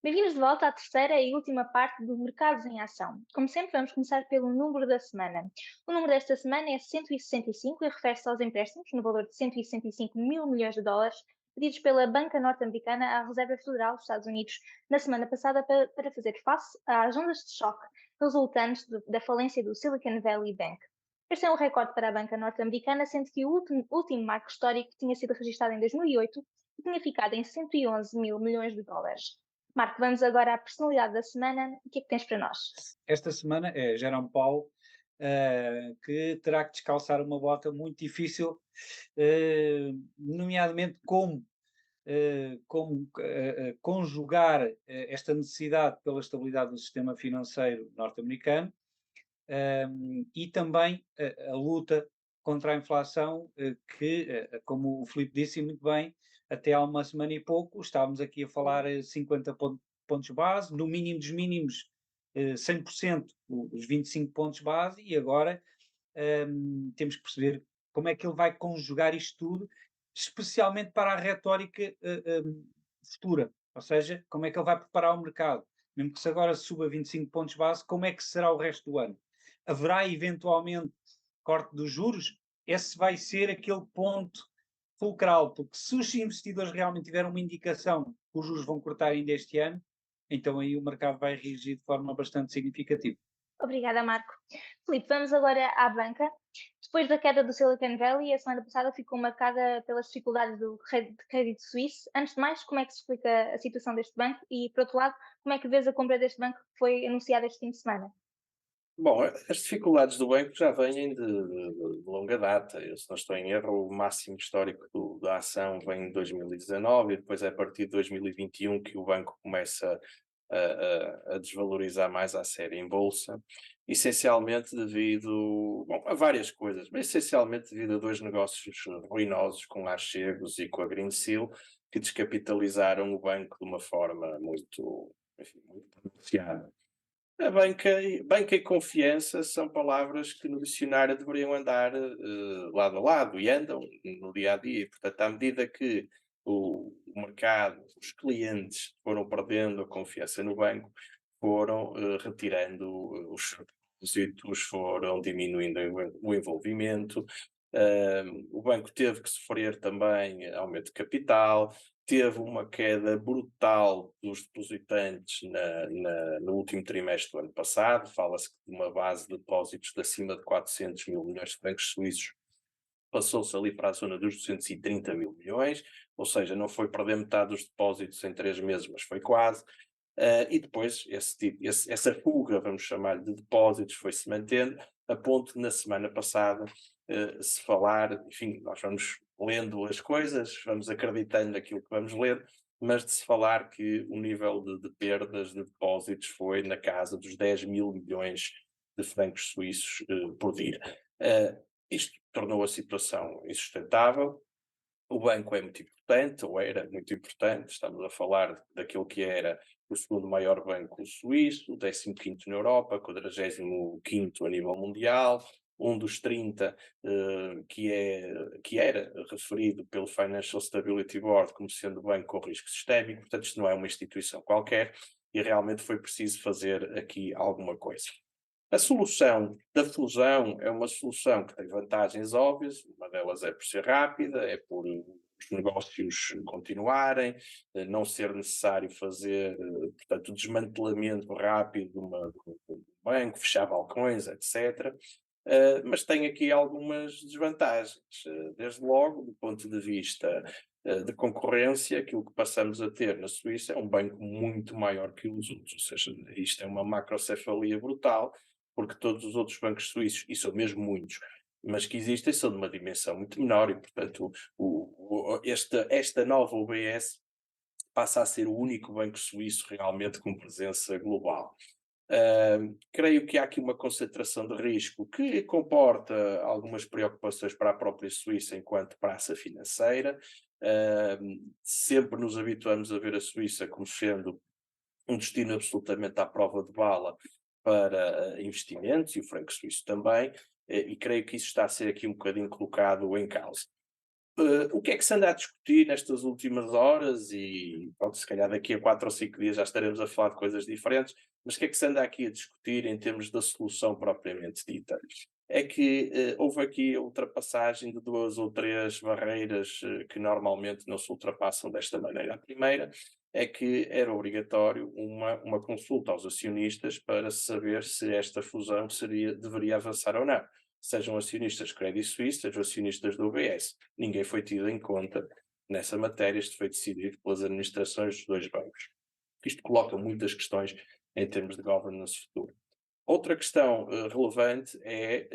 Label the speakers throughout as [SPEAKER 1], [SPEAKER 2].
[SPEAKER 1] Bem-vindos de volta à terceira e última parte do Mercados em Ação. Como sempre, vamos começar pelo número da semana. O número desta semana é 165 e refere-se aos empréstimos no valor de 165 mil milhões de dólares pedidos pela banca norte-americana à Reserva Federal dos Estados Unidos na semana passada para fazer face às ondas de choque resultantes da falência do Silicon Valley Bank. Este é um recorde para a banca norte-americana, sendo que o último marco histórico tinha sido registrado em 2008 e tinha ficado em 111 mil milhões de dólares. Marco, vamos agora à personalidade da semana. O que é que tens para nós?
[SPEAKER 2] Esta semana é Jerome Paulo, que terá que descalçar uma bota muito difícil, nomeadamente como conjugar esta necessidade pela estabilidade do sistema financeiro norte-americano, e também a luta contra a inflação, como o Filipe disse muito bem, até há uma semana e pouco estávamos aqui a falar 50 pontos base, no mínimo dos mínimos, 100% os 25 pontos base, e agora temos que perceber como é que ele vai conjugar isto tudo, especialmente para a retórica futura, ou seja, como é que ele vai preparar o mercado, mesmo que se agora suba 25 pontos base, como é que será o resto do ano? Haverá eventualmente corte dos juros? Esse vai ser aquele ponto fulcral, porque se os investidores realmente tiverem uma indicação que os juros vão cortar ainda este ano, então aí o mercado vai reagir de forma bastante significativa.
[SPEAKER 1] Obrigada, Marco. Filipe, vamos agora à banca. Depois da queda do Silicon Valley, a semana passada ficou marcada pelas dificuldades do crédito suíço. Antes de mais, como é que se explica a situação deste banco? E, por outro lado, como é que vês a compra deste banco que foi anunciada este fim de semana?
[SPEAKER 3] Bom, as dificuldades do banco já vêm de longa data. Eu, se não estou em erro, o máximo histórico da ação vem em 2019 e depois é a partir de 2021 que o banco começa a desvalorizar mais a série em bolsa, essencialmente devido, bom, a várias coisas, mas essencialmente devido a dois negócios ruinosos com a Archegos e com a Greensill, que descapitalizaram o banco de uma forma muito, enfim, muito pronunciada. A banca e confiança são palavras que no dicionário deveriam andar lado a lado e andam no dia a dia. Portanto, à medida que o mercado, os clientes foram perdendo a confiança no banco, foram retirando os depósitos, foram diminuindo o envolvimento. O banco teve que sofrer também aumento de capital, teve uma queda brutal dos depositantes no último trimestre do ano passado. Fala-se de uma base de depósitos de acima de 400 mil milhões de francos suíços, passou-se ali para a zona dos 230 mil milhões, ou seja, não foi perder metade dos depósitos em 3 meses, mas foi quase. E depois essa fuga, vamos chamar de depósitos, foi-se mantendo, a ponto de na semana passada se falar, enfim, nós vamos lendo as coisas, vamos acreditando naquilo que vamos ler, mas de se falar que o nível de perdas de depósitos foi na casa dos 10 mil milhões de francos suíços por dia. Isto tornou a situação insustentável. O banco é muito importante, ou era muito importante, estamos a falar daquilo que era o segundo maior banco suíço, o 15º na Europa, 45º a nível mundial, um dos 30 que era referido pelo Financial Stability Board como sendo banco com risco sistémico. Portanto, isto não é uma instituição qualquer e realmente foi preciso fazer aqui alguma coisa. A solução da fusão é uma solução que tem vantagens óbvias. Uma delas é por ser rápida, é por os negócios continuarem, não ser necessário fazer, portanto, o desmantelamento rápido de um banco, fechar balcões, etc. Mas tem aqui algumas desvantagens. Desde logo, do ponto de vista de concorrência, aquilo que passamos a ter na Suíça é um banco muito maior que os outros, ou seja, isto é uma macrocefalia brutal, porque todos os outros bancos suíços, e são mesmo muitos, mas que existem, são de uma dimensão muito menor e, portanto, esta nova UBS passa a ser o único banco suíço realmente com presença global. Creio que há aqui uma concentração de risco que comporta algumas preocupações para a própria Suíça enquanto praça financeira. Sempre nos habituamos a ver a Suíça como sendo um destino absolutamente à prova de bala para investimentos, e o franco suíço também, e creio que isso está a ser aqui um bocadinho colocado em causa. O que é que se anda a discutir nestas últimas horas e pronto, se calhar daqui a 4 ou 5 dias já estaremos a falar de coisas diferentes, mas o que é que se anda aqui a discutir em termos da solução propriamente dita? É que houve aqui a ultrapassagem de 2 ou 3 barreiras que normalmente não se ultrapassam desta maneira. A primeira é que era obrigatório uma consulta aos acionistas para saber se esta fusão deveria avançar ou não. Sejam acionistas Credit Suisse, sejam acionistas do UBS. Ninguém foi tido em conta nessa matéria, isto foi decidido pelas administrações dos dois bancos. Isto coloca muitas questões em termos de governance futuro. Outra questão relevante é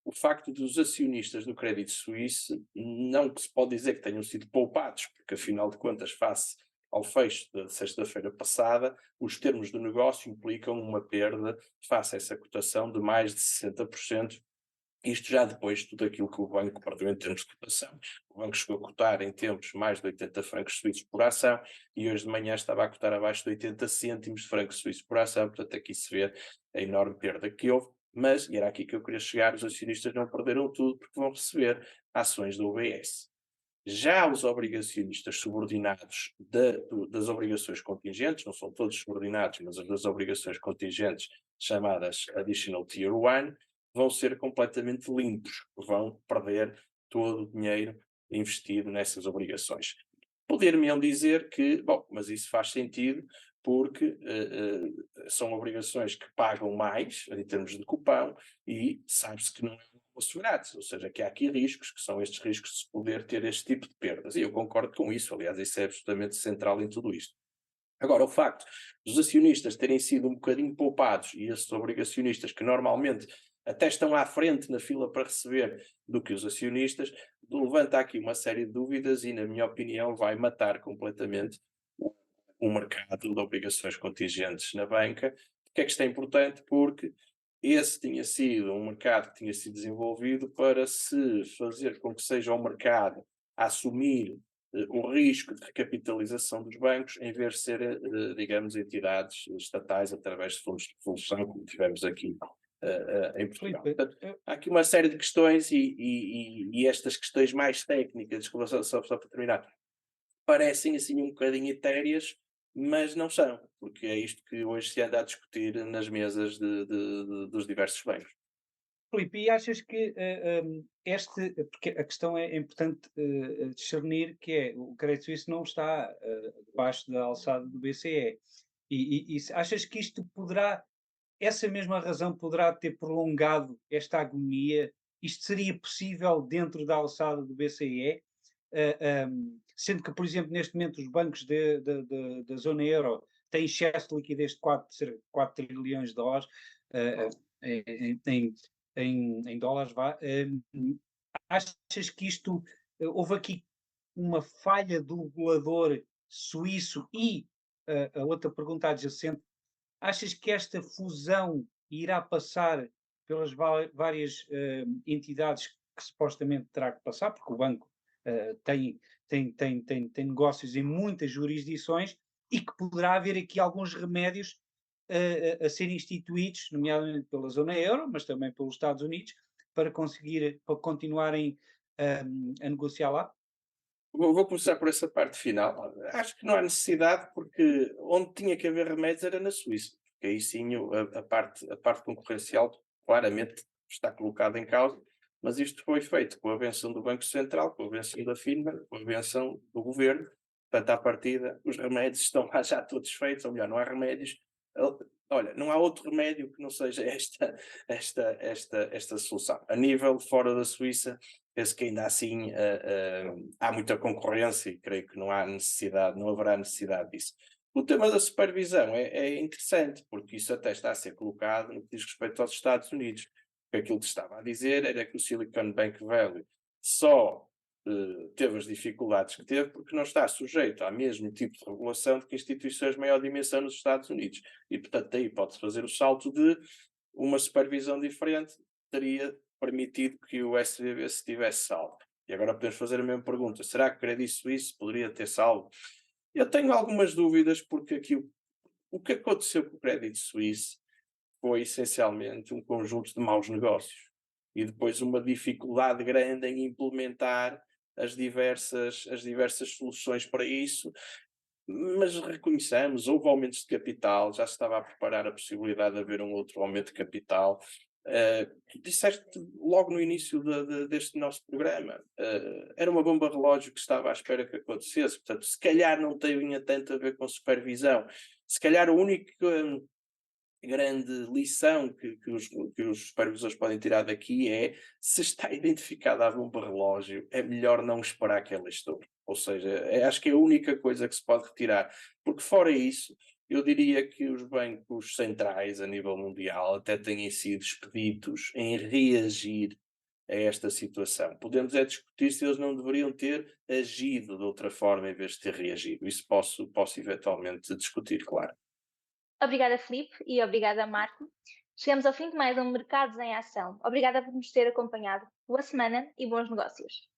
[SPEAKER 3] o facto dos acionistas do Credit Suisse não que se pode dizer que tenham sido poupados, porque afinal de contas, face ao fecho da sexta-feira passada, os termos do negócio implicam uma perda face a essa cotação de mais de 60%. Isto já depois de tudo aquilo que o banco perdeu em termos de cotação. O banco chegou a cotar em tempos mais de 80 francos suíços por ação e hoje de manhã estava a cotar abaixo de 80 cêntimos de francos suíços por ação. Portanto, aqui se vê a enorme perda que houve. Mas, e era aqui que eu queria chegar, os acionistas não perderam tudo porque vão receber ações do UBS. Já os obrigacionistas subordinados das obrigações contingentes, não são todos subordinados, mas as das obrigações contingentes chamadas Additional Tier 1, vão ser completamente limpos, vão perder todo o dinheiro investido nessas obrigações. Poder-me-ão dizer que, bom, mas isso faz sentido porque são obrigações que pagam mais em termos de cupão e sabe-se que não é assegurados, ou seja, que há aqui riscos, que são estes riscos de se poder ter este tipo de perdas. E eu concordo com isso, aliás, isso é absolutamente central em tudo isto. Agora, o facto dos acionistas terem sido um bocadinho poupados e esses obrigacionistas que normalmente até estão à frente na fila para receber do que os acionistas, levanta aqui uma série de dúvidas e, na minha opinião, vai matar completamente o mercado de obrigações contingentes na banca. Porque é que isto é importante? Porque esse tinha sido um mercado que tinha sido desenvolvido para se fazer com que seja o mercado a assumir o risco de recapitalização dos bancos, em vez de ser, digamos, entidades estatais através de fundos de devolução, como tivemos aqui em Portugal.
[SPEAKER 2] Filipe,
[SPEAKER 3] Portanto, há aqui uma série de questões e estas questões mais técnicas, desculpa, só para terminar, parecem assim um bocadinho etéreas, mas não são, porque é isto que hoje se anda a discutir nas mesas dos diversos bancos.
[SPEAKER 2] Filipe, e achas que porque a questão é importante discernir que é o Credit Suisse não está debaixo da alçada do BCE. E achas que isto poderá, essa mesma razão poderá ter prolongado esta agonia? Isto seria possível dentro da alçada do BCE? Sendo que, por exemplo, neste momento os bancos da zona euro têm excesso de liquidez de cerca de 4 trilhões de dólares em dólares, achas que isto, houve aqui uma falha do regulador suíço? E a outra pergunta adjacente, achas que esta fusão irá passar pelas várias entidades que supostamente terá que passar, porque o banco tem negócios em muitas jurisdições e que poderá haver aqui alguns remédios a serem instituídos, nomeadamente pela zona euro, mas também pelos Estados Unidos, para continuarem a negociar lá?
[SPEAKER 3] Vou começar por essa parte final. Acho que não há necessidade, porque onde tinha que haver remédios era na Suíça. Porque aí sim a parte concorrencial claramente está colocada em causa, mas isto foi feito com a benção do Banco Central, com a benção da FINMA, com a benção do Governo. Portanto, à partida, os remédios estão lá já todos feitos, ou melhor, não há remédios. Olha, não há outro remédio que não seja esta solução. A nível fora da Suíça, penso que ainda assim há muita concorrência e creio que não haverá necessidade disso. O tema da supervisão é interessante, porque isso até está a ser colocado no que diz respeito aos Estados Unidos. Porque aquilo que estava a dizer era que o Silicon Bank Valley só teve as dificuldades que teve porque não está sujeito ao mesmo tipo de regulação de que instituições de maior dimensão nos Estados Unidos. E, portanto, daí pode-se fazer o salto de uma supervisão diferente teria permitido que o SVB se tivesse salvo. E agora podemos fazer a mesma pergunta. Será que o Credit Suisse poderia ter salvo? Eu tenho algumas dúvidas porque aqui o que aconteceu com o Credit Suisse foi essencialmente um conjunto de maus negócios e depois uma dificuldade grande em implementar as diversas soluções para isso, mas reconheçamos, houve aumentos de capital, já se estava a preparar a possibilidade de haver um outro aumento de capital. Tu disseste logo no início deste nosso programa, era uma bomba relógio que estava à espera que acontecesse, portanto, se calhar não tinha tanto a ver com supervisão, se calhar a única grande lição que os supervisores podem tirar daqui é, se está identificada a bomba relógio, é melhor não esperar que ela estoure. Ou seja, acho que é a única coisa que se pode retirar. Porque fora isso, eu diria que os bancos centrais a nível mundial até têm sido expeditos em reagir a esta situação. Podemos é discutir se eles não deveriam ter agido de outra forma em vez de ter reagido. Isso posso eventualmente discutir, claro.
[SPEAKER 1] Obrigada, Filipe, e obrigada, Marco. Chegamos ao fim de mais um Mercados em Ação. Obrigada por nos ter acompanhado. Boa semana e bons negócios.